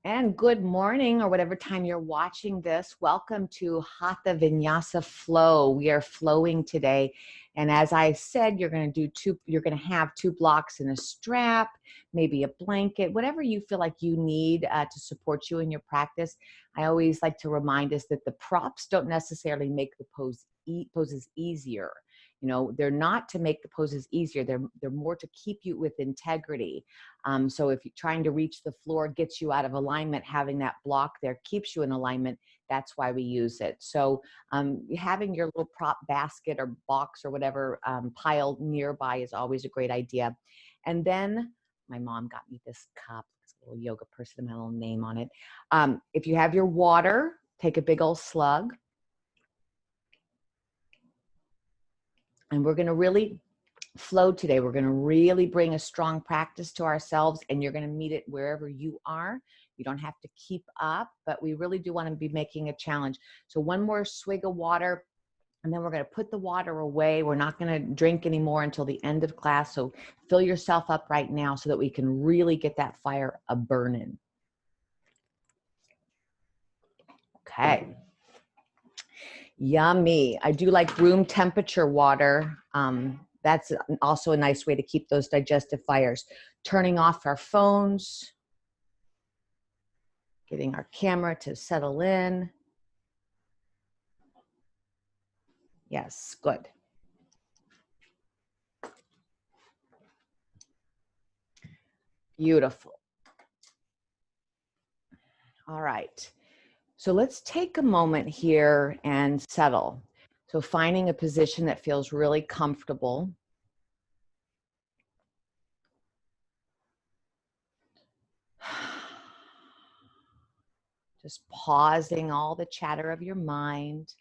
And good morning, or whatever time you're watching this. Welcome to Hatha Vinyasa Flow. We are flowing today. And as I said, you're going to have two blocks and a strap, maybe a blanket, whatever you feel like you need to support you in your practice. I always like to remind us that the props don't necessarily make the poses easier. You know, they're not to make the poses easier. They're more to keep you with integrity. So if you're trying to reach the floor gets you out of alignment, having that block there keeps you in alignment. That's why we use it. So having your little prop basket or box or whatever piled nearby is always a great idea. And then my mom got me this cup. It's a little yoga person, my little name on it. If you have your water, take a big old slug. And we're going to really flow today. We're going to really bring a strong practice to ourselves, and you're going to meet it wherever you are. You don't have to keep up, but we really do want to be making a challenge. So one more swig of water, and then we're going to put the water away. We're not going to drink anymore until the end of class. So fill yourself up right now so that we can really get that fire a-burning. Okay. Yummy. I do like room temperature water. That's also a nice way to keep those digestive fires. Turning off our phones, getting our camera to settle in. Yes, good. Beautiful. All right. So let's take a moment here and settle. So finding a position that feels really comfortable. Just pausing all the chatter of your mind.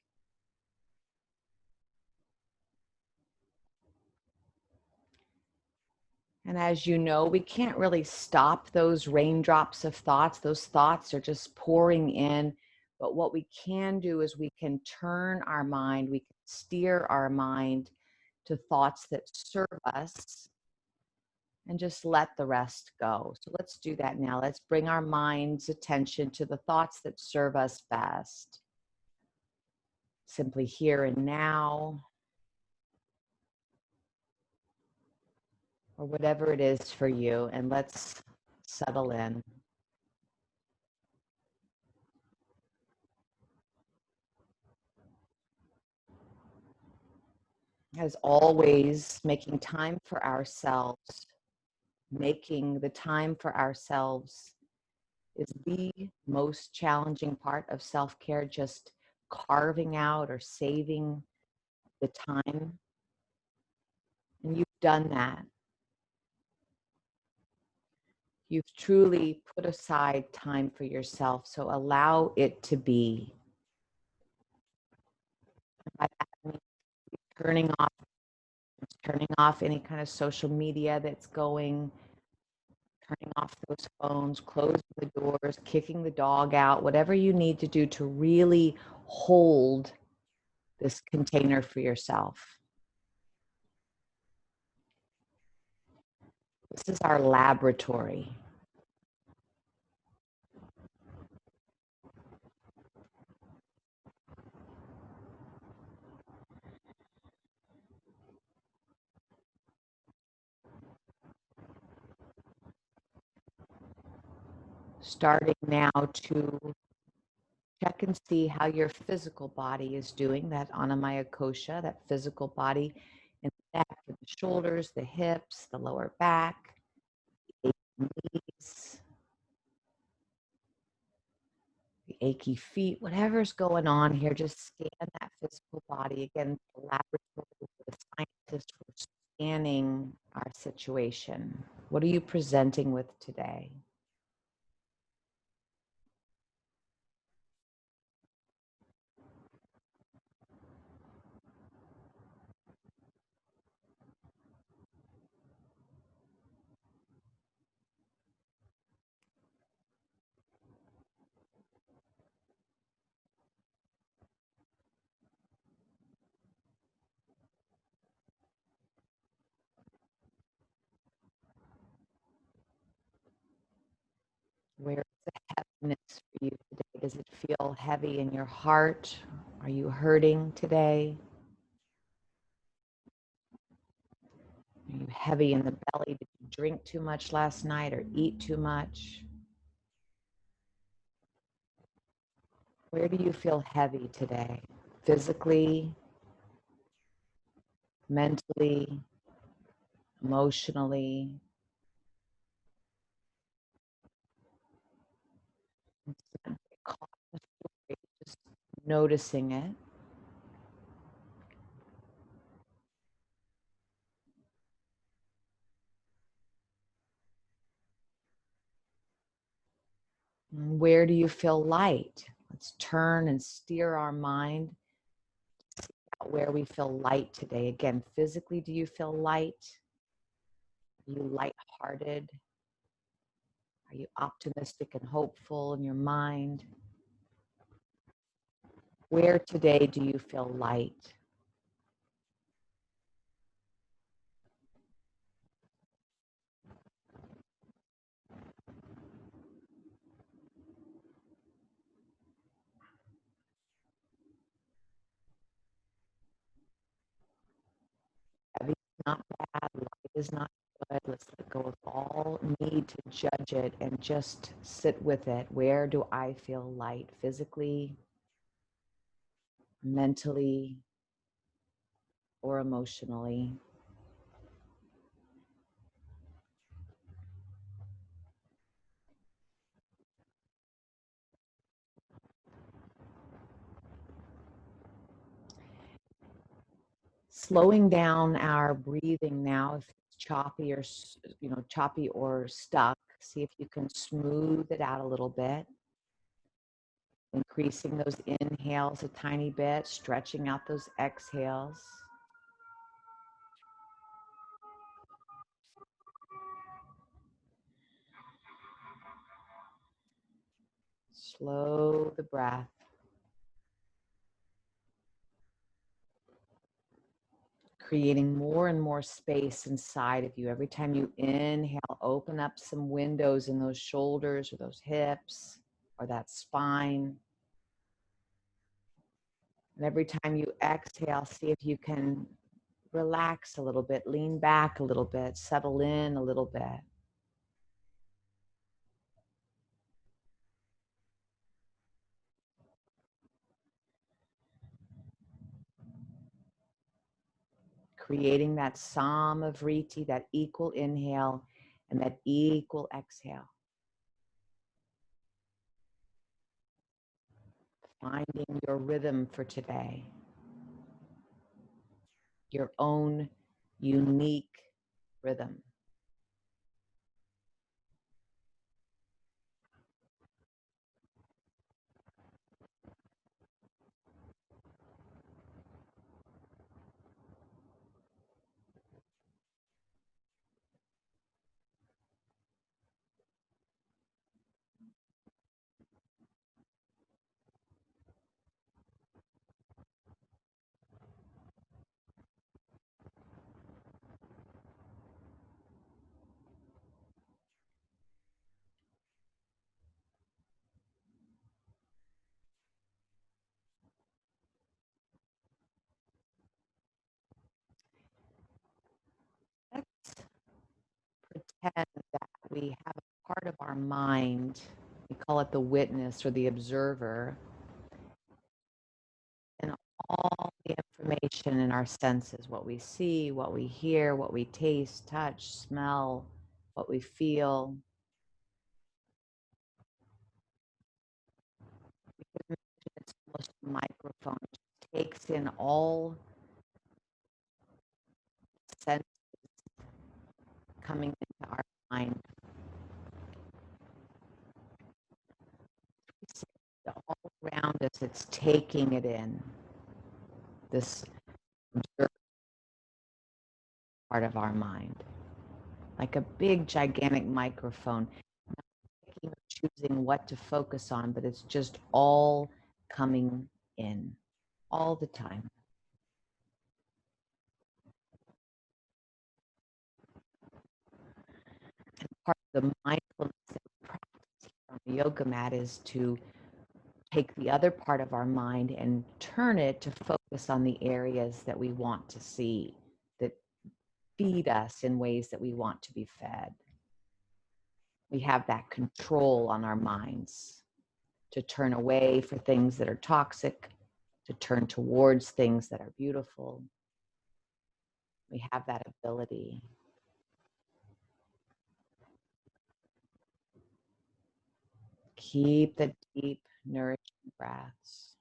And as you know, we can't really stop those raindrops of thoughts. Those thoughts are just pouring in. But what we can do is we can turn our mind, we can steer our mind to thoughts that serve us and just let the rest go. So let's do that now. Let's bring our mind's attention to the thoughts that serve us best. Simply here and now, or whatever it is for you, and let's settle in. As always, making time for ourselves, making the time for ourselves is the most challenging part of self-care, just carving out or saving the time. And you've done that. You've truly put aside time for yourself, so allow it to be. By that I mean turning off any kind of social media that's going, turning off those phones, closing the doors, kicking the dog out, whatever you need to do to really hold this container for yourself. This is our laboratory. Starting now to check and see how your physical body is doing, that Anamaya Kosha, that physical body in the neck, the shoulders, the hips, the lower back, the knees, the achy feet, whatever's going on here, just scan that physical body. Again, the laboratory, the scientists were scanning our situation. What are you presenting with today? Where is the head? For you today? Does it feel heavy in your heart? Are you hurting today? Are you heavy in the belly? Did you drink too much last night or eat too much? Where do you feel heavy today? Physically, mentally, emotionally? Just noticing it. Where do you feel light? Let's turn and steer our mind where we feel light today. Again, physically, do you feel light? Are you lighthearted? Are you optimistic and hopeful in your mind? Where today do you feel light? Heavy is not bad, light is not good. Let's let go of all need to judge it and just sit with it. Where do I feel light? Physically, mentally, or emotionally? Slowing down our breathing now, if it's choppy or choppy or stuck, see if you can smooth it out a little bit. Increasing those inhales a tiny bit, stretching out those exhales. Slow the breath. Creating more and more space inside of you. Every time you inhale, open up some windows in those shoulders or those hips or that spine. And every time you exhale, see if you can relax a little bit, lean back a little bit, settle in a little bit. Creating that Samavriti, that equal inhale and that equal exhale. Finding your rhythm for today, your own unique rhythm. Let's pretend that we have a part of our mind, we call it the witness or the observer, and all the information in our senses, what we see, what we hear, what we taste, touch, smell, what we feel. It's almost a microphone. It just takes in all senses coming into our mind. All around us, it's taking it in, this part of our mind, like a big, gigantic microphone, not choosing what to focus on, but it's just all coming in all the time. And part of the mindfulness that we practice from the yoga mat is to take the other part of our mind and turn it to focus on the areas that we want to see, that feed us in ways that we want to be fed. We have that control on our minds to turn away for things that are toxic, to turn towards things that are beautiful. We have that ability. Keep the deep, nourishing breaths.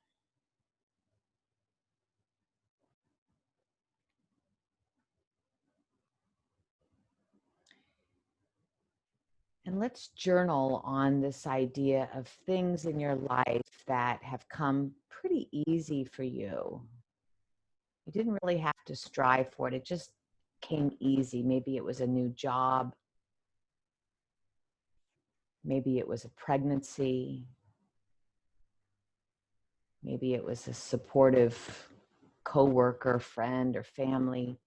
And let's journal on this idea of things in your life that have come pretty easy for you. You didn't really have to strive for it. It just came easy. Maybe it was a new job. Maybe it was a pregnancy. Maybe it was a supportive coworker, friend, or family.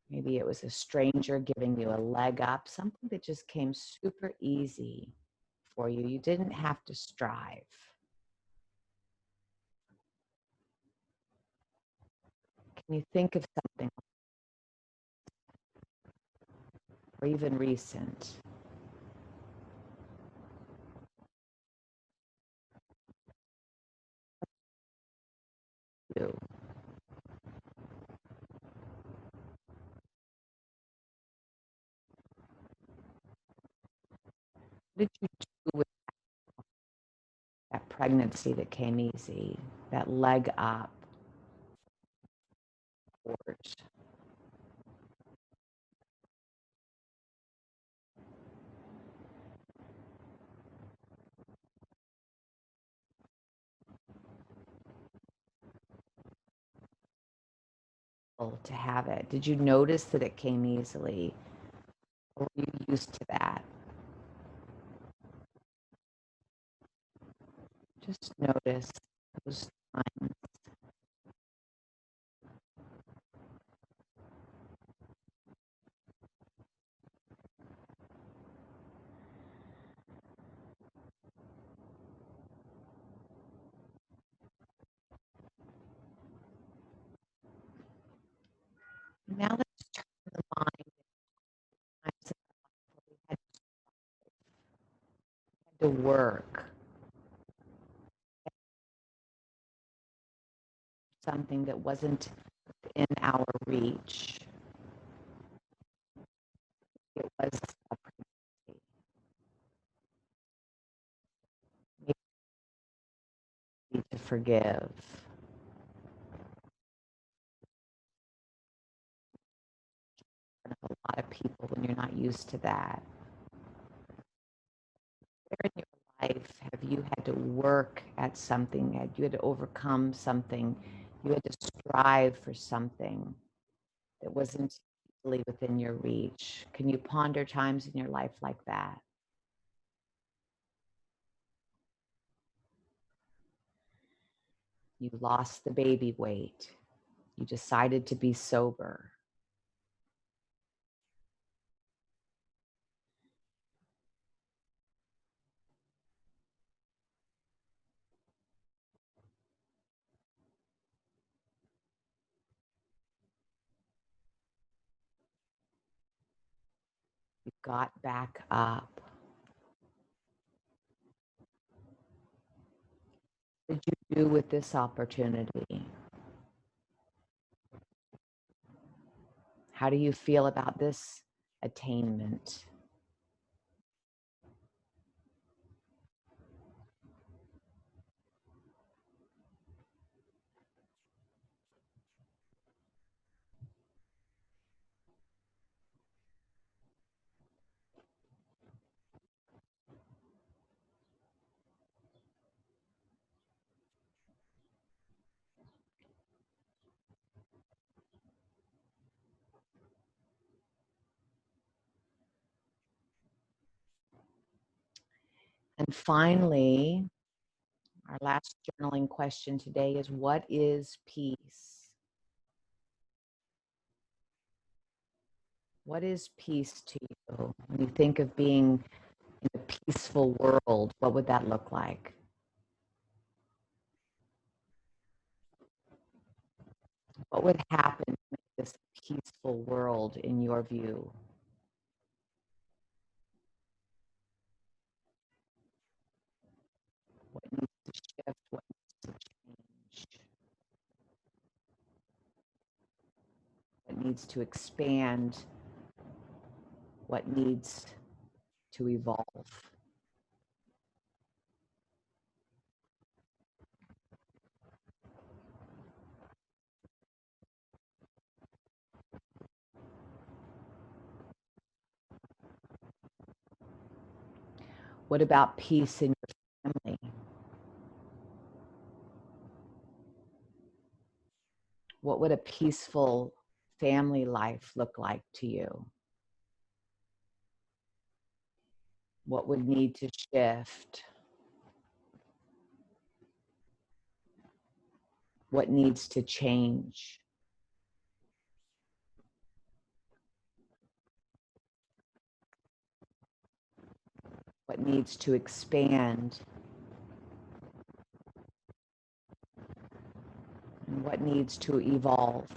Maybe it was a stranger giving you a leg up, something that just came super easy for you. You didn't have to strive. Can you think of something, or even recent? You. What did you do with that pregnancy that came easy, that leg up, forward? To have it? Did you notice that it came easily? Or were you used to that? Just notice those times. Now let's turn the mind to times where we had to work something that wasn't in our reach. It was a pregnancy. Maybe to forgive. A lot of people when you're not used to that. Where in your life have you had to work at something? Had you had to overcome something? You had to strive for something that wasn't easily within your reach. Can you ponder times in your life like that? You lost the baby weight. You decided to be sober. You got back up. What did you do with this opportunity? How do you feel about this attainment? And finally, our last journaling question today is, what is peace? What is peace to you? When you think of being in a peaceful world, what would that look like? What would happen to make this a peaceful world in your view? What needs to shift? What needs to change? What needs to expand? What needs to evolve? What about peace in your family? What would a peaceful family life look like to you? What would need to shift? What needs to change? What needs to expand? And what needs to evolve?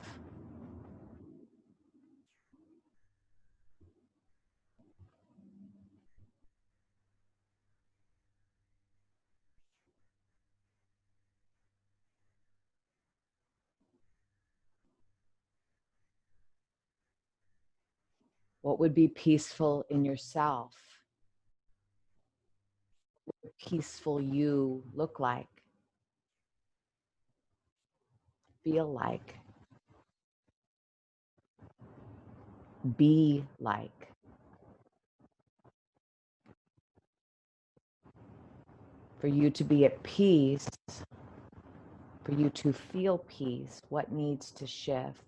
What would be peaceful in yourself? What would peaceful you look like, feel like, be like? For you to be at peace, for you to feel peace, what needs to shift?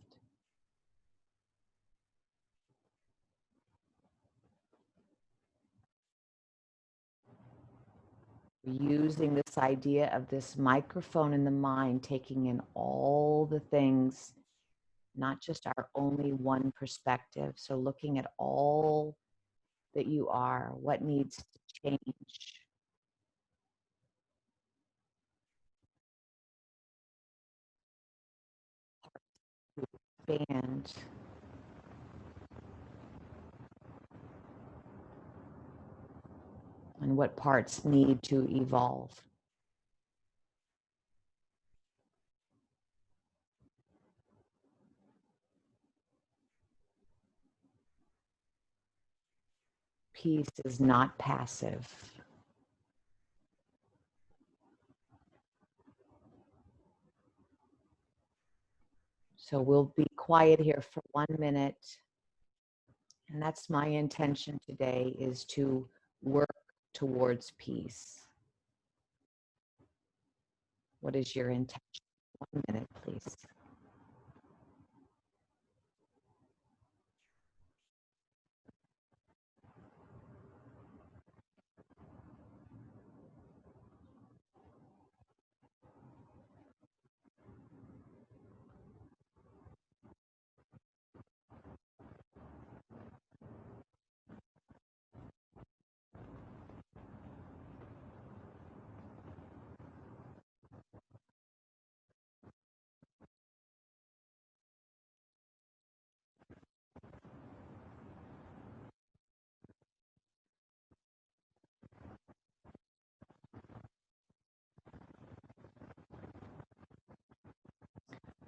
Using this idea of this microphone in the mind, taking in all the things, not just our only one perspective. So looking at all that you are, what needs to change, expand, and what parts need to evolve. Peace is not passive. So we'll be quiet here for 1 minute. And that's my intention today, is to work towards peace. What is your intention? 1 minute, please.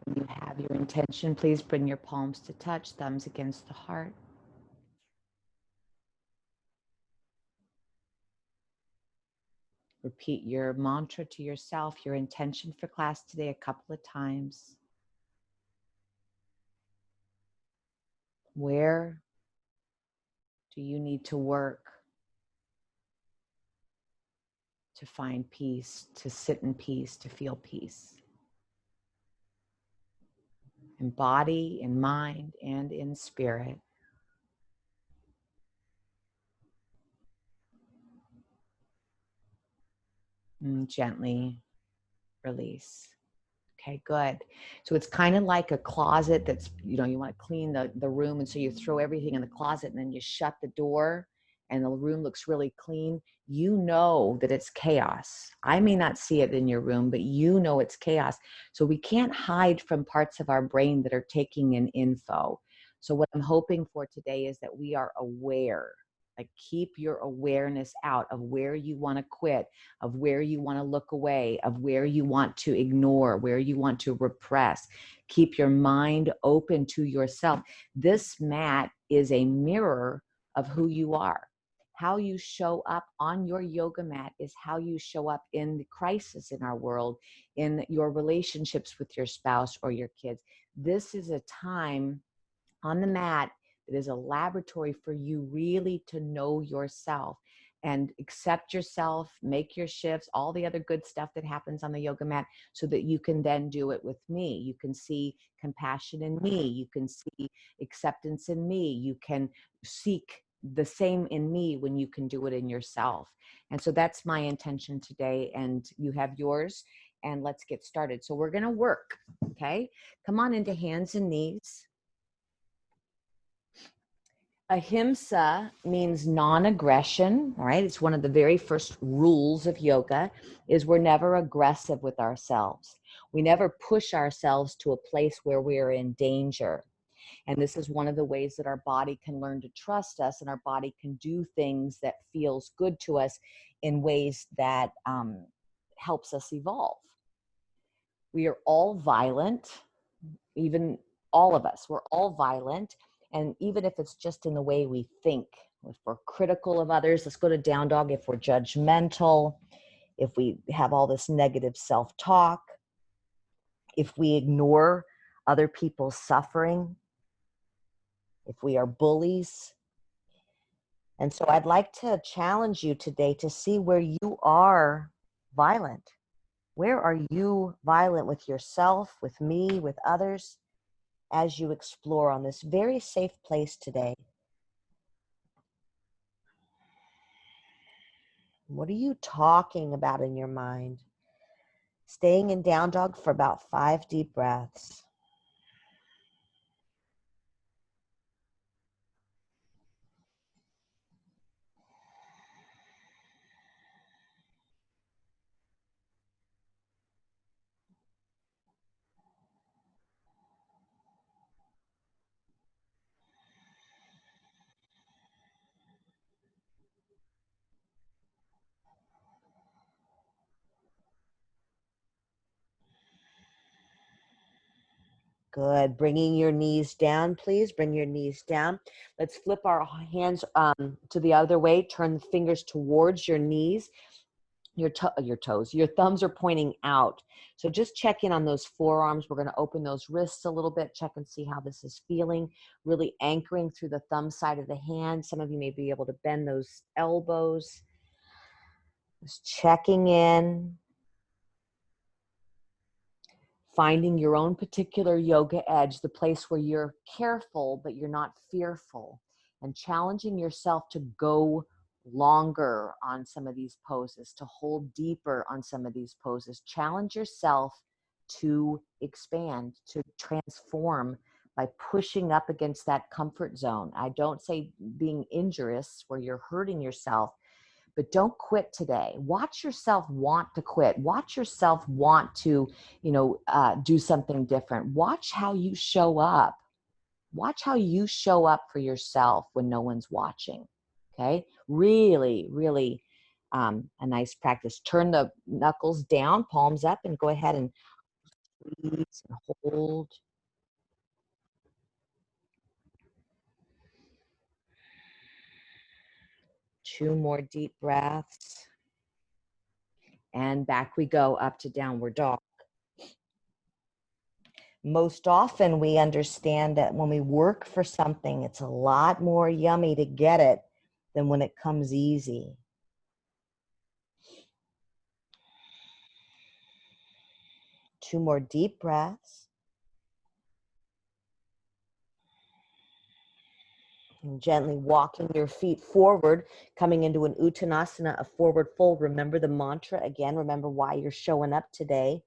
When you have your intention, please bring your palms to touch, thumbs against the heart. Repeat your mantra to yourself, your intention for class today, a couple of times. Where do you need to work to find peace, to sit in peace, to feel peace? In body, in mind, and in spirit. And gently release. Okay, good. So it's kind of like a closet that's, you want to clean the room. And so you throw everything in the closet and then you shut the door and the room looks really clean. You know that it's chaos. I may not see it in your room, but you know it's chaos. So we can't hide from parts of our brain that are taking in info. So what I'm hoping for today is that we are aware. Like, keep your awareness out of where you want to quit, of where you want to look away, of where you want to ignore, where you want to repress. Keep your mind open to yourself. This mat is a mirror of who you are. How you show up on your yoga mat is how you show up in the crisis in our world, in your relationships with your spouse or your kids. This is a time on the mat. It is a laboratory for you really to know yourself and accept yourself, make your shifts, all the other good stuff that happens on the yoga mat, so that you can then do it with me. You can see compassion in me. You can see acceptance in me. You can seek the same in me when you can do it in yourself. And so that's my intention today. And you have yours. And let's get started. So we're going to work. Okay. Come on into hands and knees. Ahimsa means non-aggression, all right? It's one of the very first rules of yoga, is we're never aggressive with ourselves. We never push ourselves to a place where we're in danger. And this is one of the ways that our body can learn to trust us, and our body can do things that feels good to us in ways that helps us evolve. We are all violent, even all of us. We're all violent. And even if it's just in the way we think, if we're critical of others, let's go to down dog. If we're judgmental, if we have all this negative self-talk, if we ignore other people's suffering, if we are bullies. And so I'd like to challenge you today to see where you are violent. Where are you violent with yourself, with me, with others? As you explore on this very safe place today. What are you talking about in your mind? Staying in down dog for about 5 deep breaths. Good. Bringing your knees down, please. Bring your knees down. Let's flip our hands to the other way. Turn the fingers towards your knees. Your toes. Your thumbs are pointing out. So just check in on those forearms. We're going to open those wrists a little bit. Check and see how this is feeling. Really anchoring through the thumb side of the hand. Some of you may be able to bend those elbows. Just checking in. Finding your own particular yoga edge, the place where you're careful, but you're not fearful, and challenging yourself to go longer on some of these poses, to hold deeper on some of these poses. Challenge yourself to expand, to transform by pushing up against that comfort zone. I don't say being injurious where you're hurting yourself, but don't quit today. Watch yourself want to quit. Watch yourself want to, do something different. Watch how you show up. Watch how you show up for yourself when no one's watching. Okay. Really, really a nice practice. Turn the knuckles down, palms up, and go ahead and squeeze and hold. Two more deep breaths. And back we go up to downward dog. Most often we understand that when we work for something, it's a lot more yummy to get it than when it comes easy. Two more deep breaths. And gently walking your feet forward, coming into an Uttanasana, a forward fold. Remember the mantra again. Remember why you're showing up today.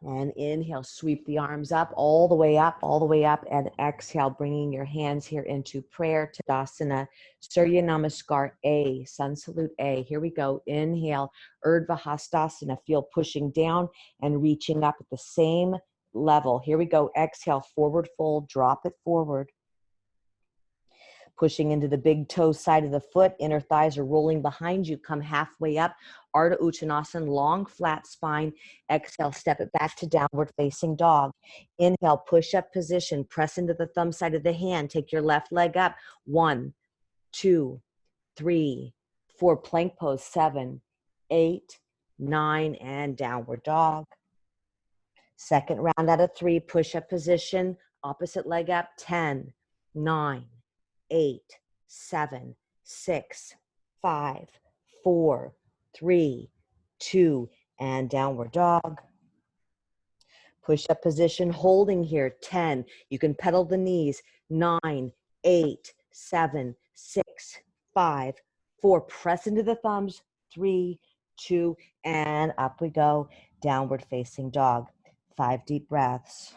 And inhale, sweep the arms up, all the way up, all the way up. And exhale, bringing your hands here into prayer, Tadasana, Surya Namaskar A, Sun Salute A. Here we go. Inhale, Urdhva Hastasana. Feel pushing down and reaching up at the same level. Here we go. Exhale, forward fold, drop it forward. Pushing into the big toe side of the foot, inner thighs are rolling behind you. Come halfway up, Ardha Uttanasana, long flat spine. Exhale, step it back to downward facing dog. Inhale, push up position, press into the thumb side of the hand. Take your left leg up. 1, 2, 3, 4, plank pose. 7, 8, 9, and downward dog. Second round out of 3, push up position, opposite leg up. 10, 9, 8, 7, 6, 5, 4, 3, 2, and downward dog. Push up position, holding here. 10. You can pedal the knees. 9, 8, 7, 6, 5, 4. Press into the thumbs. 3, 2, and up we go. Downward facing dog. 5 deep breaths.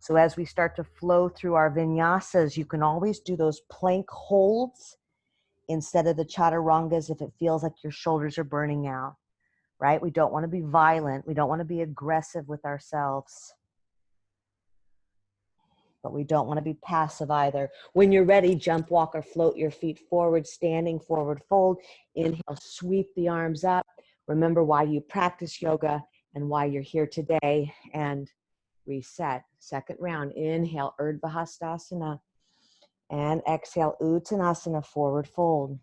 So as we start to flow through our vinyasas, you can always do those plank holds instead of the chaturangas if it feels like your shoulders are burning out, right? We don't want to be violent. We don't want to be aggressive with ourselves. But we don't want to be passive either. When you're ready, jump, walk, or float your feet forward, standing forward fold. Inhale, sweep the arms up. Remember why you practice yoga and why you're here today. And reset. Second round. Inhale, Urdhva Hastasana. And exhale, Uttanasana, forward fold.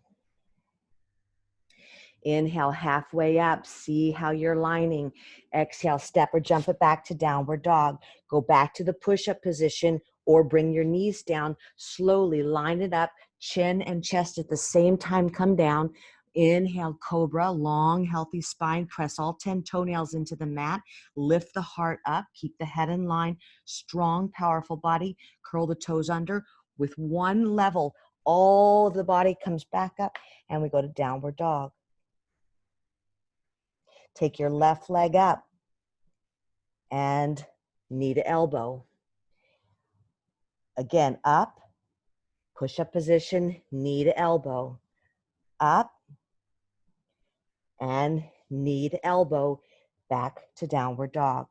Inhale, halfway up. See how you're lining. Exhale, step or jump it back to downward dog. Go back to the push-up position or bring your knees down. Slowly line it up. Chin and chest at the same time come down. Inhale, cobra, long, healthy spine. Press all 10 toenails into the mat. Lift the heart up. Keep the head in line. Strong, powerful body. Curl the toes under. With one level, all of the body comes back up, and we go to downward dog. Take your left leg up and knee to elbow. Again, up, push-up position, knee to elbow. Up, and knee to elbow, back to downward dog.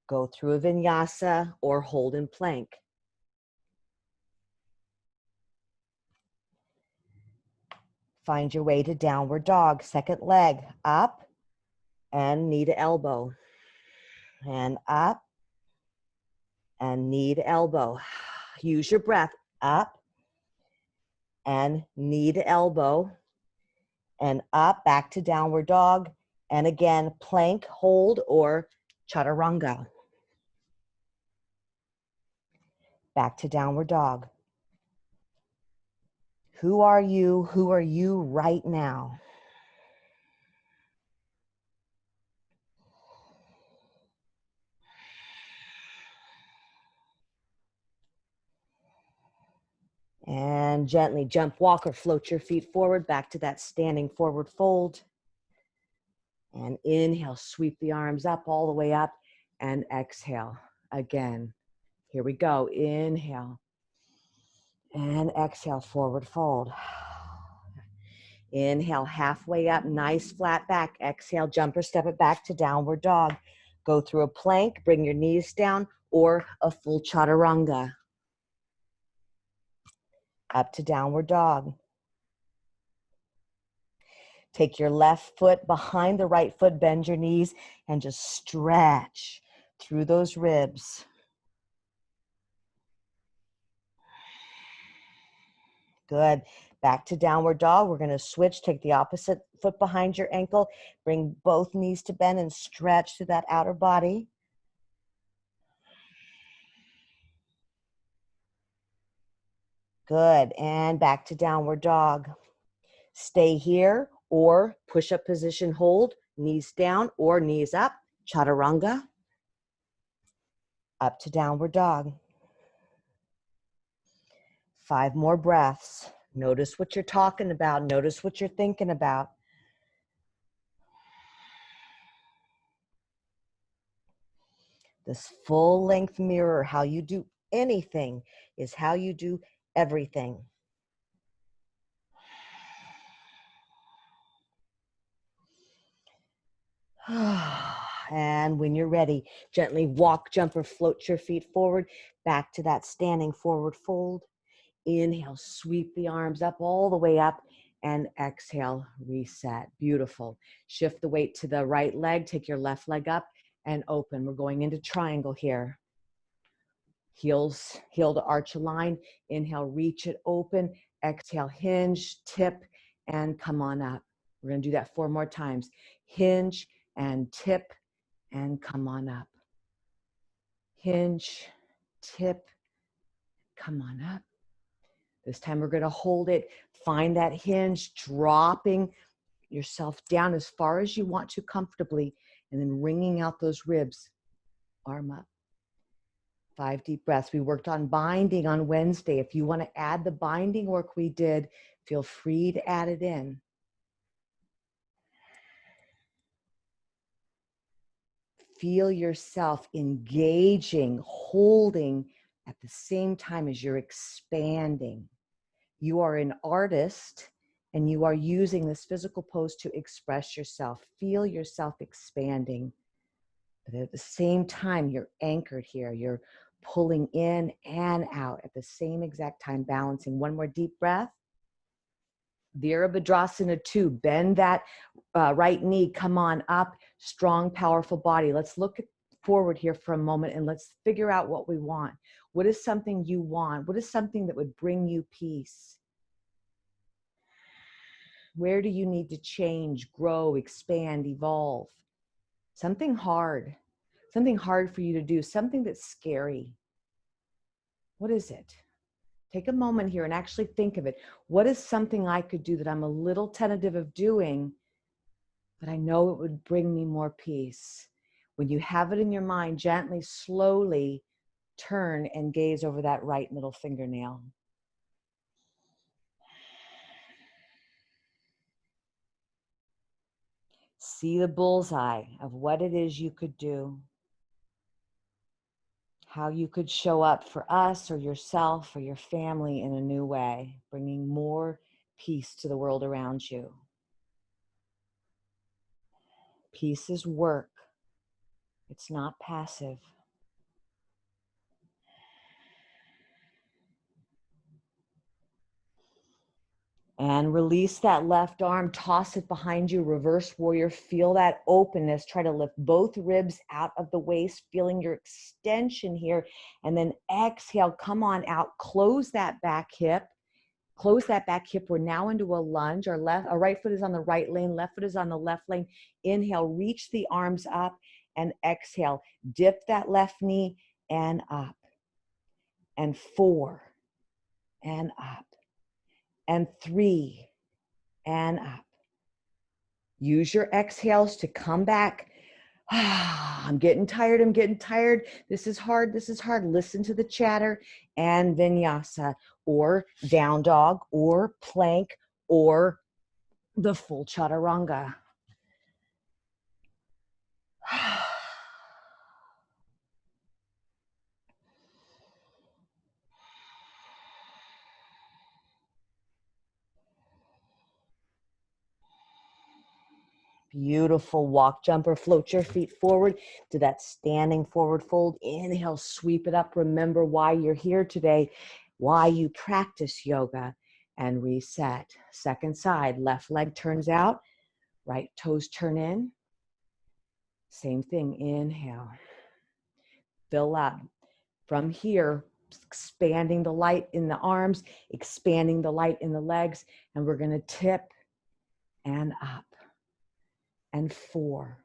Go through a vinyasa or hold in plank. Find your way to downward dog. Second leg, up, and knee to elbow. And up, and knee to elbow. Use your breath. Up, and knee to elbow. And up, back to downward dog. And again, plank, hold, or chaturanga. Back to downward dog. Who are you? Who are you right now? And gently jump, walk, or float your feet forward, back to that standing forward fold. And inhale, sweep the arms up, all the way up, and exhale again. Here we go. Inhale. And exhale, forward fold. Inhale, halfway up, nice flat back. Exhale, jump or step it back to downward dog. Go through a plank, bring your knees down, or a full chaturanga. Up to downward dog. Take your left foot behind the right foot, bend your knees, and just stretch through those ribs. Good. Back to downward dog. We're going to switch. Take the opposite foot behind your ankle. Bring both knees to bend and stretch through that outer body. Good. And back to downward dog. Stay here or push-up position, hold, knees down or knees up, chaturanga. Up to downward dog. 5 more breaths. Notice what you're talking about. Notice what you're thinking about. This full length mirror, how you do anything is how you do everything. And when you're ready, gently walk, jump, or float your feet forward, back to that standing forward fold. Inhale, sweep the arms up all the way up, and exhale, reset. Beautiful. Shift the weight to the right leg, take your left leg up and open. We're going into triangle here. Heel to arch a line. Inhale, reach it open. Exhale, hinge, tip, and come on up. We're going to do that 4 more times. Hinge and tip and come on up. Hinge, tip, come on up. This time we're going to hold it. Find that hinge, dropping yourself down as far as you want to comfortably, and then wringing out those ribs. Arm up. 5 deep breaths. We worked on binding on Wednesday. If you want to add the binding work we did, feel free to add it in. Feel yourself engaging, holding at the same time as you're expanding. You are an artist and you are using this physical pose to express yourself. Feel yourself expanding. But at the same time, you're anchored here. You're pulling in and out at the same exact time, balancing. 1 more deep breath. Virabhadrasana 2. Bend that right knee. Come on up. Strong, powerful body. Let's look forward here for a moment and let's figure out what we want. What is something you want? What is something that would bring you peace? Where do you need to change, grow, expand, evolve? Something hard for you to do, something that's scary. What is it? Take a moment here and actually think of it. What is something I could do that I'm a little tentative of doing, but I know it would bring me more peace? When you have it in your mind, gently, slowly turn and gaze over that right middle fingernail. See the bullseye of what it is you could do. How you could show up for us or yourself or your family in a new way, bringing more peace to the world around you. Peace is work. It's not passive. And release that left arm, toss it behind you, reverse warrior. Feel that openness. Try to lift both ribs out of the waist, feeling your extension here. And then exhale, come on out, close that back hip. Close that back hip. We're now into a lunge. Our right foot is on the right lane, left foot is on the left lane. Inhale, reach the arms up, and exhale. Dip that left knee and up. And 4 and up. And 3 and up. Use your exhales to come back. I'm getting tired. This is hard. Listen to the chatter and vinyasa, or down dog, or plank, or the full chaturanga. Beautiful. Walk, jump, or float your feet forward to that standing forward fold. Inhale, sweep it up. Remember why you're here today, why you practice yoga, and reset. Second side, left leg turns out, right toes turn in. Same thing. Inhale. Fill up. From here, expanding the light in the arms, expanding the light in the legs, and we're going to tip and up. And 4.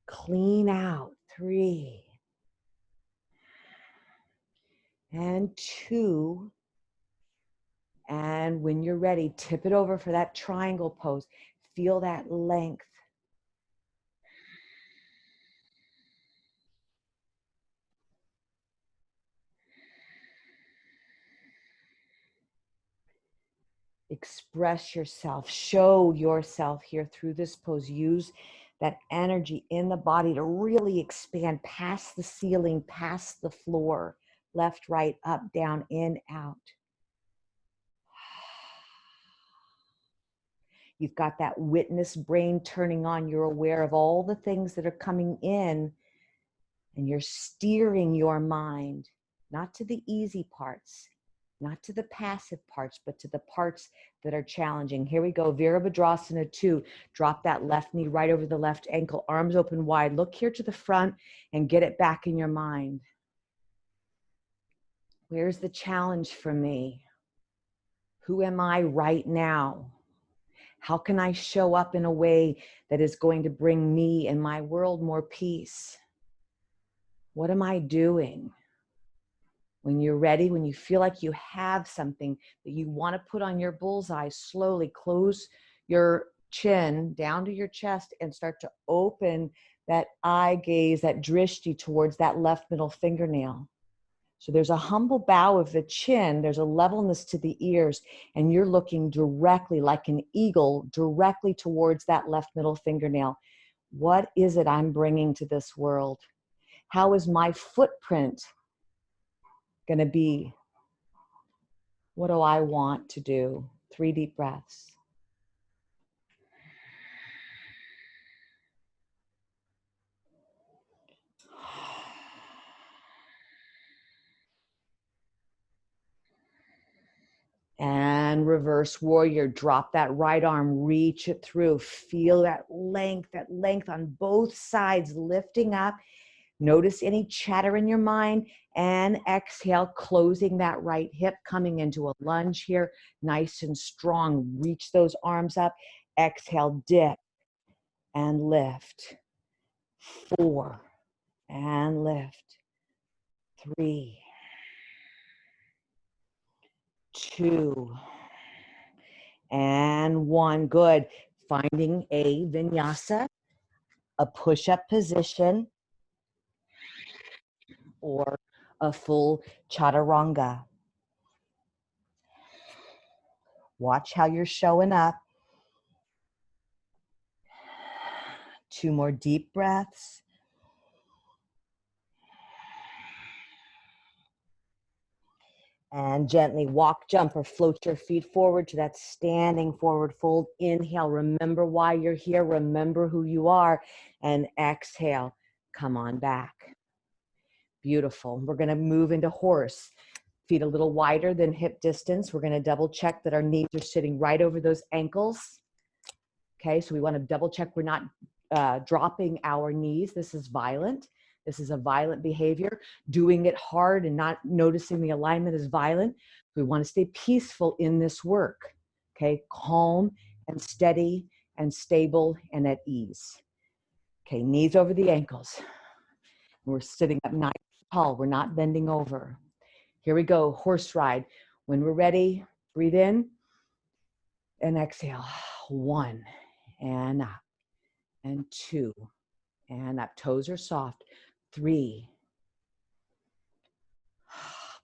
Clean out. 3. And 2. And when you're ready, tip it over for that triangle pose. Feel that length. Express yourself, show yourself here through this pose. Use that energy in the body to really expand past the ceiling, past the floor, left, right, up, down, in, out. You've got that witness brain turning on. You're aware of all the things that are coming in, and you're steering your mind, not to the easy parts, not to the passive parts, but to the parts that are challenging. Here we go, Virabhadrasana 2. Drop that left knee right over the left ankle, arms open wide. Look here to the front and get it back in your mind. Where's the challenge for me? Who am I right now? How can I show up in a way that is going to bring me and my world more peace? What am I doing? When you're ready, when you feel like you have something that you want to put on your bullseye, slowly close your chin down to your chest and start to open that eye gaze, that drishti towards that left middle fingernail. So there's a humble bow of the chin, there's a levelness to the ears, and you're looking directly like an eagle, directly towards that left middle fingernail. What is it I'm bringing to this world? How is my footprint going to be? What do I want to do? 3 deep breaths. And reverse warrior. Drop that right arm, reach it through. Feel that length on both sides, lifting up. Notice any chatter in your mind, and exhale, closing that right hip, coming into a lunge here, nice and strong. Reach those arms up. Exhale, dip and lift. 4 and lift. 3, 2, and 1. Good. Finding a vinyasa, a push-up position, or a full chaturanga. Watch how you're showing up. 2 more deep breaths. And gently walk, jump, or float your feet forward to that standing forward fold. Inhale, remember why you're here, remember who you are, and exhale, come on back. Beautiful. We're gonna move into horse. Feet a little wider than hip distance. We're gonna double check that our knees are sitting right over those ankles. Okay, so we wanna double check we're not dropping our knees. This is violent. This is a violent behavior. Doing it hard and not noticing the alignment is violent. We want to stay peaceful in this work. Okay, calm and steady and stable and at ease. Okay, knees over the ankles. We're sitting up nice and tall. We're not bending over. Here we go, horse ride. When we're ready, breathe in and exhale. 1 and up, and 2 and up. Toes are soft. 3.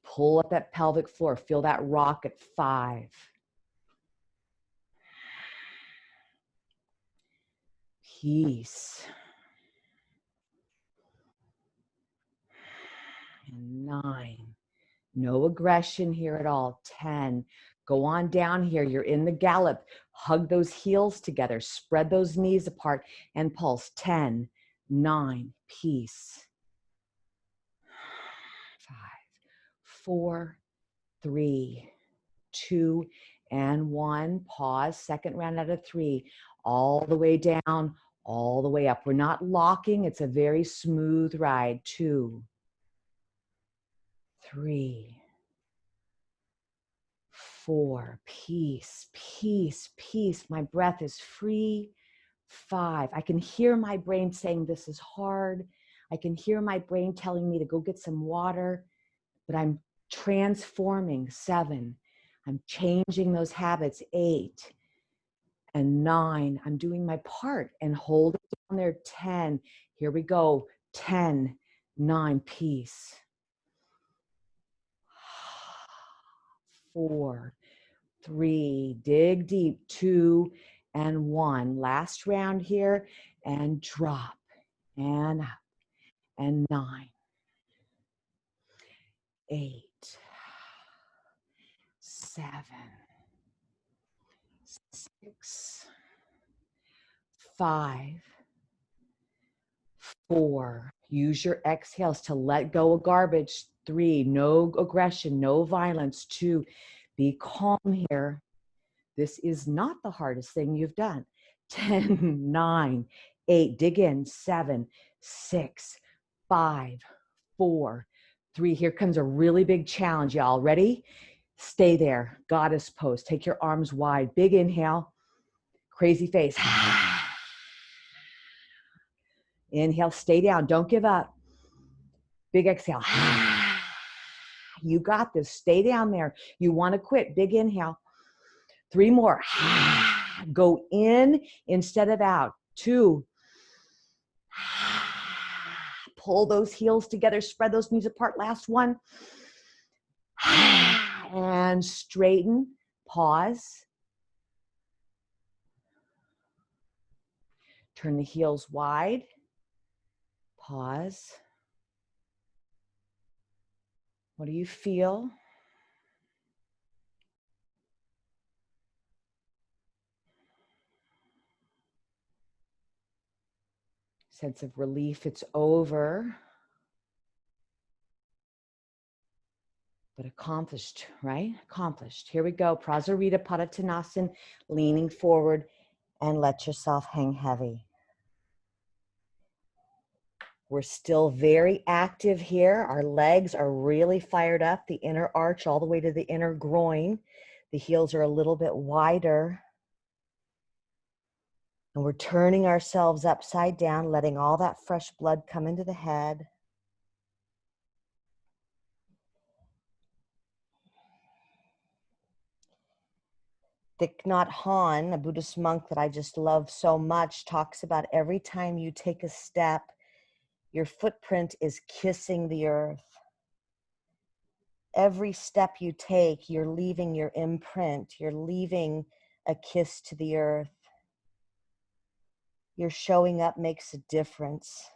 Pull up that pelvic floor. Feel that rock at 5. Peace. And 9. No aggression here at all. 10. Go on down here. You're in the gallop. Hug those heels together. Spread those knees apart and pulse. 10, 9. Peace. 5, 4, 3, 2, and 1. Pause. Second round out of 3. All the way down, all the way up. We're not locking. It's a very smooth ride. 2, 3, 4. Peace, peace, peace. My breath is free. 5. I can hear my brain saying this is hard. I can hear my brain telling me to go get some water, but I'm transforming. 7. I'm changing those habits. 8 and 9. I'm doing my part and hold it down there. 10. Here we go. 10, 9. Peace. 4, 3, dig deep, 2 and 1. Last round here, and drop, and up, and 9, 8, 7, 6, 5, 4. Use your exhales to let go of garbage. 3, no aggression, no violence. 2, be calm here. This is not the hardest thing you've done. 10, 9, 8, dig in. 7, 6, 5, 4, 3. Here comes a really big challenge, y'all. Ready? Stay there. Goddess pose. Take your arms wide. Big inhale. Crazy face. Inhale, stay down. Don't give up. Big exhale. You got this. Stay down there. You want to quit. Big inhale. 3 more. Go in instead of out. 2. Pull those heels together. Spread those knees apart. Last one. And straighten. Pause. Turn the heels wide. Pause. What do you feel? Sense of relief, it's over. But accomplished, right? Accomplished. Here we go. Prasarita Padottanasana, leaning forward, and let yourself hang heavy. We're still very active here. Our legs are really fired up. The inner arch all the way to the inner groin. The heels are a little bit wider. And we're turning ourselves upside down, letting all that fresh blood come into the head. Thich Nhat Hanh, a Buddhist monk that I just love so much, talks about every time you take a step, your footprint is kissing the earth. Every step you take, you're leaving your imprint. You're leaving a kiss to the earth. Your showing up makes a difference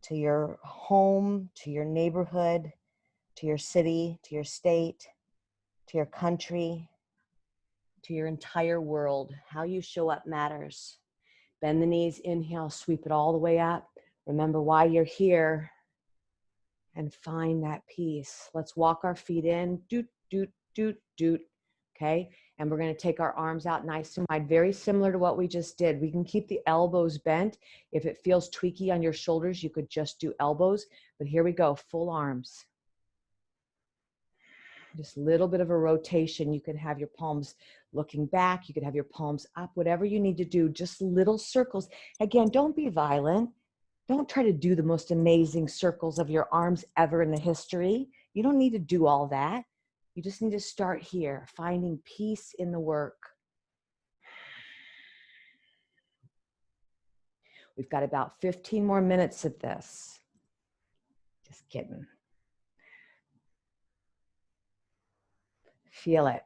to your home, to your neighborhood, to your city, to your state, to your country, to your entire world. How you show up matters. Bend the knees, inhale, sweep it all the way up. Remember why you're here and find that peace. Let's walk our feet in, doot, doot, doot, doot, okay? And we're gonna take our arms out nice and wide, very similar to what we just did. We can keep the elbows bent. If it feels tweaky on your shoulders, you could just do elbows, but here we go, full arms. Just a little bit of a rotation. You can have your palms looking back. You could have your palms up, whatever you need to do, just little circles. Again, don't be violent. Don't try to do the most amazing circles of your arms ever in the history. You don't need to do all that. You just need to start here, finding peace in the work. We've got about 15 more minutes of this. Just kidding. Feel it.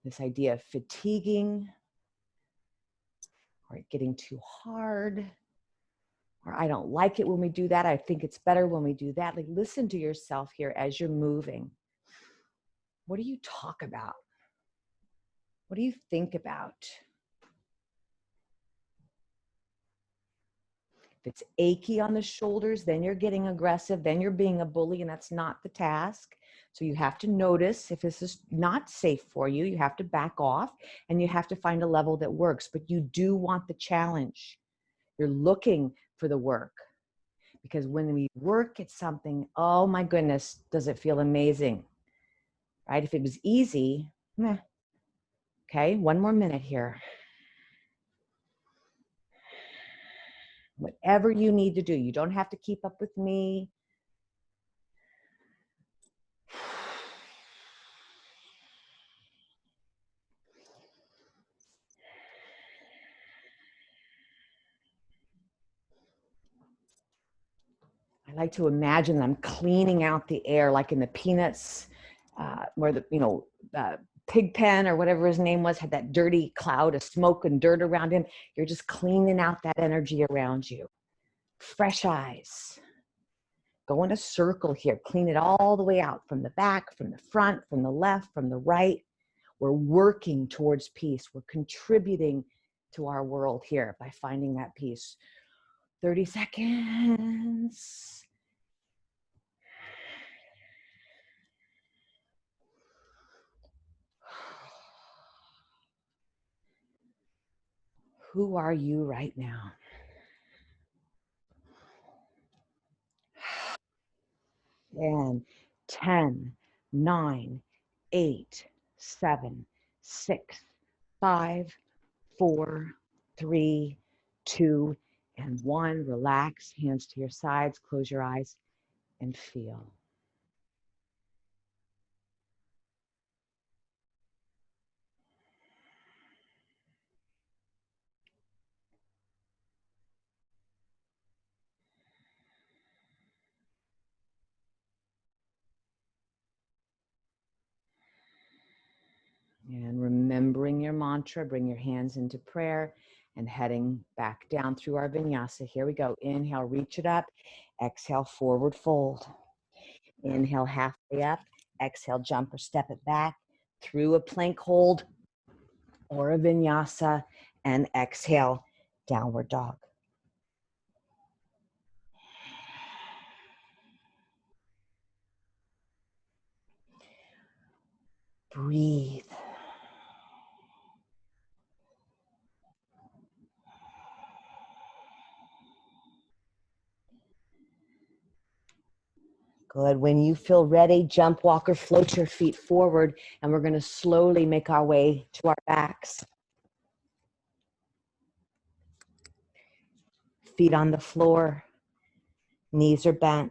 This idea of fatiguing, or getting too hard, or I don't like it when we do that. I think it's better when we do that. Like, listen to yourself here as you're moving. What do you talk about? What do you think about? If it's achy on the shoulders, then you're getting aggressive, then you're being a bully, and that's not the task. So you have to notice if this is not safe for you, you have to back off, and you have to find a level that works. But you do want the challenge. You're looking for the work. Because when we work at something, oh my goodness, does it feel amazing, right? If it was easy, meh. Okay, one more minute here. Whatever you need to do, you don't have to keep up with me. I like to imagine them cleaning out the air, like in the Peanuts, where Pigpen or whatever his name was had that dirty cloud of smoke and dirt around him. You're just cleaning out that energy around you. Fresh eyes. Go in a circle here. Clean it all the way out, from the back, from the front, from the left, from the right. We're working towards peace. We're contributing to our world here by finding that peace. 30 seconds. Who are you right now? And 10, 9, 8, 7, 6, 5, 4, 3, 2, and 1. Relax, hands to your sides, close your eyes, and feel. And remembering your mantra, bring your hands into prayer and heading back down through our vinyasa. Here we go. Inhale, reach it up. Exhale, forward fold. Inhale, halfway up. Exhale, jump or step it back through a plank hold or a vinyasa. And exhale, downward dog. Breathe. Good. When you feel ready, jump, walk, or float your feet forward, and we're going to slowly make our way to our backs. Feet on the floor, knees are bent.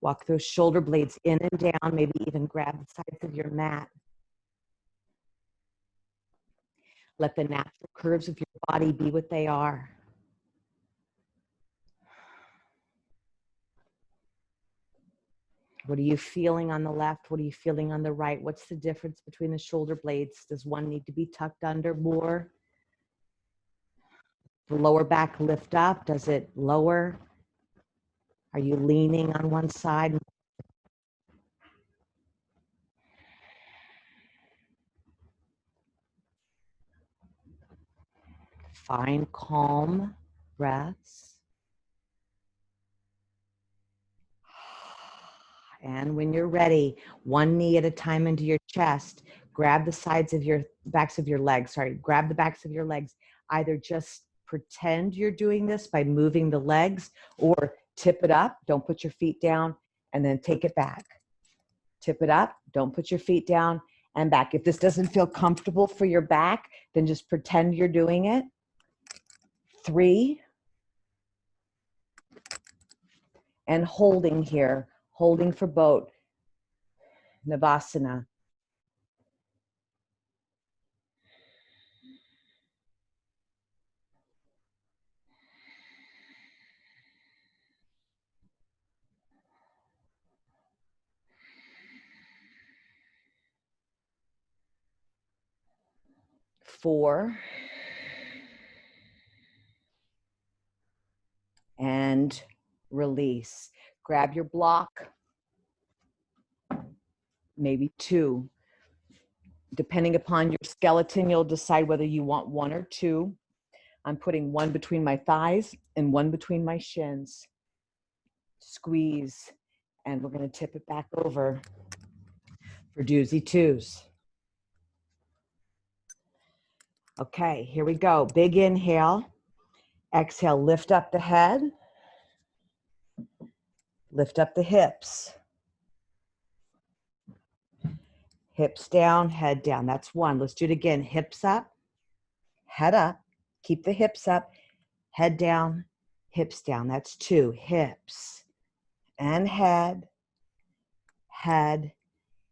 Walk those shoulder blades in and down, maybe even grab the sides of your mat. Let the natural curves of your body be what they are. What are you feeling on the left? What are you feeling on the right? What's the difference between the shoulder blades? Does one need to be tucked under more? The lower back lift up? Does it lower? Are you leaning on one side? Find calm breaths. And when you're ready, one knee at a time into your chest, grab the sides of your backs of your legs. Grab the backs of your legs. Either just pretend you're doing this by moving the legs, or tip it up. Don't put your feet down, and then take it back. Tip it up. Don't put your feet down and back. If this doesn't feel comfortable for your back, then just pretend you're doing it. 3. And holding here, holding for boat, Navasana. 4. And release. Grab your block, maybe 2. Depending upon your skeleton, you'll decide whether you want 1 or 2. I'm putting 1 between my thighs and 1 between my shins. Squeeze, and we're going to tip it back over for doozy 2s. Okay, here we go. Big inhale. Exhale, lift up the head. Lift up the hips. Hips down, head down. That's 1. Let's do it again. Hips up, head up. Keep the hips up, head down, hips down. That's 2. Hips and head, head